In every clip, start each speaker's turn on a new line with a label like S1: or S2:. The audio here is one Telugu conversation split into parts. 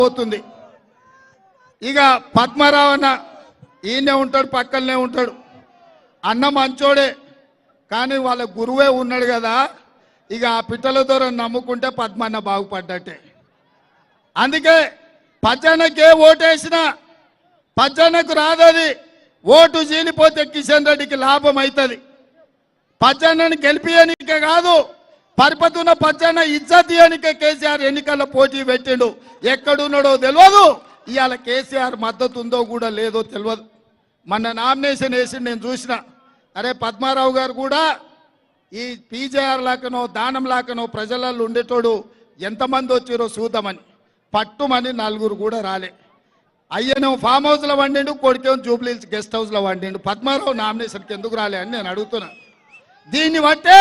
S1: పోతుంది. ఇక పద్మారావు అన్న ఈయనే ఉంటాడు, పక్కనే ఉంటాడు. అన్న మంచోడే, కానీ వాళ్ళ గురువే ఉన్నాడు కదా. ఇక ఆ పిట్టల ద్వారా నమ్ముకుంటే పద్మన్న బాగుపడ్డట్టే. అందుకే పచ్చన్నకే ఓటేసిన పచ్చన్నకు రాదది. ఓటు చీలిపోతే కిషన్ రెడ్డికి లాభం అవుతుంది. పచ్చన్నని గెలిపియనికే కాదు, పరిపతున్న పచ్చన్న ఇజ్జత్ ఇయనికే కేసీఆర్ ఎన్నికల్లో పోటీ పెట్టిండు. ఎక్కడున్నాడో తెలియదు, ఇవాళ కేసీఆర్ మద్దతు ఉందో కూడా లేదో తెలియదు. మొన్న నామినేషన్ వేసి నేను చూసిన, అరే పద్మారావు గారు కూడా ఈ పీజేఆర్ లాకనో దానం లాకనో ప్రజలలో ఉండేటోడు ఎంతమంది వచ్చిరో చూద్దామని పట్టుమని నలుగురు కూడా రాలే. అయ్యనేమో ఫామ్ హౌస్లో వండిండు, కొడుకేమో జూబ్లీహిల్స్ గెస్ట్ హౌస్లో వండిండు. పద్మారావు నామినేషన్కి ఎందుకు రాలే అని నేను అడుగుతున్నా. దీన్ని బట్టే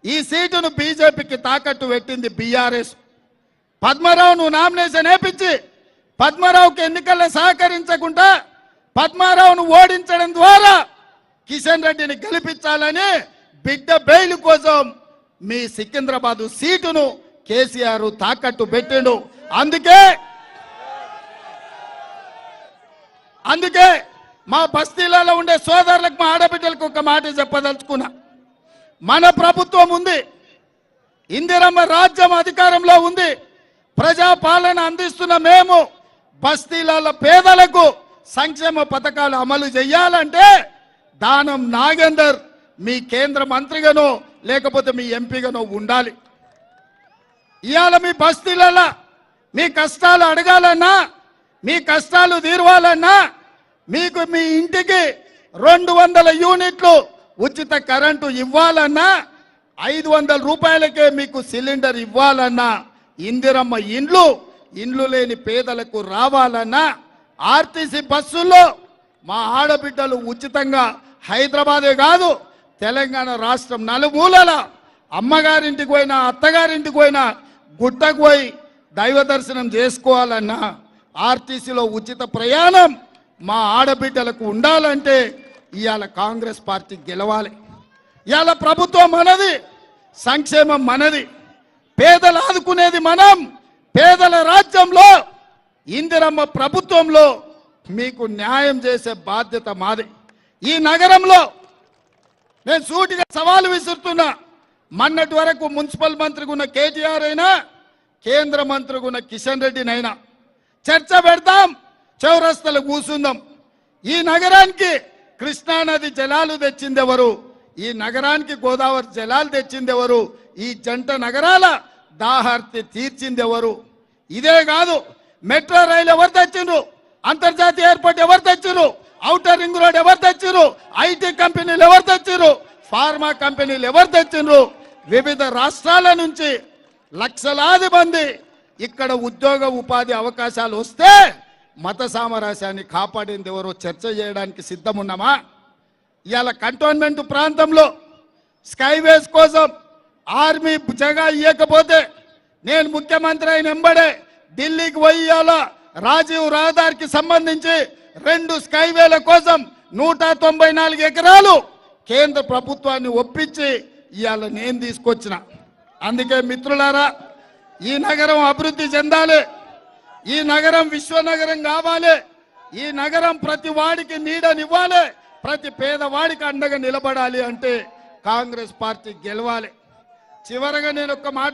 S1: ఈ సీటును బీజేపీకి తాకట్టు పెట్టింది బీఆర్ఎస్. పద్మారావు నువ్వు నామినేషన్ వేపించి పద్మారావుకి ఎన్నికల్లో సహకరించకుండా పద్మారావును ఓడించడం ద్వారా కిషన్ రెడ్డిని గెలిపించాలని బిడ్డ బెయిల్ కోసం మీ సికింద్రాబాద్ సీటును కేసీఆర్ తాకట్టు పెట్టిండు. అందుకే మా బస్తీలలో ఉండే సోదరులకు, మా ఆడబిడ్డలకు ఒక మాట చెప్పదలుచుకున్నా. మన ప్రభుత్వం ఉంది, ఇందిరమ్మ రాజ్యం అధికారంలో ఉంది, ప్రజాపాలన అందిస్తున్న మేము బస్తీల పేదలకు సంక్షేమ పథకాలు అమలు చేయాలంటే దానం నాగేందర్ మీ కేంద్ర మంత్రిగానో లేకపోతే మీ ఎంపీగానో ఉండాలి. ఇవాళ మీ బస్తీలలో మీ కష్టాలు అడగాలన్నా, మీ కష్టాలు తీరవాలన్నా, మీకు మీ ఇంటికి 200 యూనిట్లు ఉచిత కరెంటు ఇవ్వాలన్నా, 500 రూపాయలకే మీకు సిలిండర్ ఇవ్వాలన్నా, ఇందిరమ్మ ఇండ్లు లేని పేదలకు రావాలన్నా, ఆర్టీసీ బస్సుల్లో మా ఆడబిడ్డలు ఉచితంగా హైదరాబాదే కాదు తెలంగాణ రాష్ట్రం నలుమూలల అమ్మగారింటికి పోయినా అత్తగారింటికి పోయినా గుట్టకు పోయి దైవ దర్శనం చేసుకోవాలన్నా, ఆర్టీసీలో ఉచిత ప్రయాణం మా ఆడబిడ్డలకు ఉండాలంటే ఇవాళ కాంగ్రెస్ పార్టీ గెలవాలి. ఇవాళ ప్రభుత్వం మనది, సంక్షేమం మనది, పేదలు ఆదుకునేది మనం. పేదల రాజ్యంలో ఇందిరమ్మ ప్రభుత్వంలో మీకు న్యాయం చేసే బాధ్యత మాది. ఈ నగరంలో నేను సూటిగా సవాలు విసురుతున్నా. మొన్నటి వరకు మున్సిపల్ మంత్రిగా ఉన్న కేటీఆర్ అయినా, కేంద్ర మంత్రిగా ఉన్న కిషన్ రెడ్డినైనా చర్చ పెడతాం, చౌరస్తలు కూర్చుందాం. ఈ నగరానికి కృష్ణానది జలాలు తెచ్చిందెవరు? ఈ నగరానికి గోదావరి జలాలు తెచ్చిందెవరు? ఈ జంట నగరాల దాహార్తి తీర్చిందెవరు? ఇదే కాదు, మెట్రో రైలు ఎవరు తెచ్చిండ్రు? అంతర్జాతీయ ఎయిర్పోర్ట్ ఎవరు తెచ్చిండ్రు? ఔటర్ రింగ్ రోడ్ ఎవరు తెచ్చిండ్రు? ఐటీ కంపెనీలు ఎవరు తెచ్చిండ్రు? ఫార్మా కంపెనీలు ఎవరు తెచ్చిండ్రు? వివిధ రాష్ట్రాల నుంచి లక్షలాది మంది ఇక్కడ ఉద్యోగ ఉపాధి అవకాశాలు వస్తే మత సామరస్యాన్ని కాపాడింది ఎవరో చర్చ చేయడానికి సిద్ధమున్నామా? ఇవాళ కంటోన్మెంట్ ప్రాంతంలో స్కైవేస్ కోసం ఆర్మీ జగా ఇవ్వకపోతే నేను ముఖ్యమంత్రి అయిన వెంబడే ఢిల్లీకి పోయి రాజీవ్ రహదారికి సంబంధించి 2 స్కైవేల కోసం 194 ఎకరాలు కేంద్ర ప్రభుత్వాన్ని ఒప్పించి ఇవాళ నేను తీసుకొచ్చిన. అందుకే మిత్రులారా, ఈ నగరం అభివృద్ధి చెందాలి, ఈ నగరం విశ్వనగరం కావాలి, ఈ నగరం ప్రతి వాడికి నీడనివ్వాలి, ప్రతి పేదవాడికి అండగా నిలబడాలి అంటే కాంగ్రెస్ పార్టీ గెలవాలి. చివరగా నేను ఒక మాట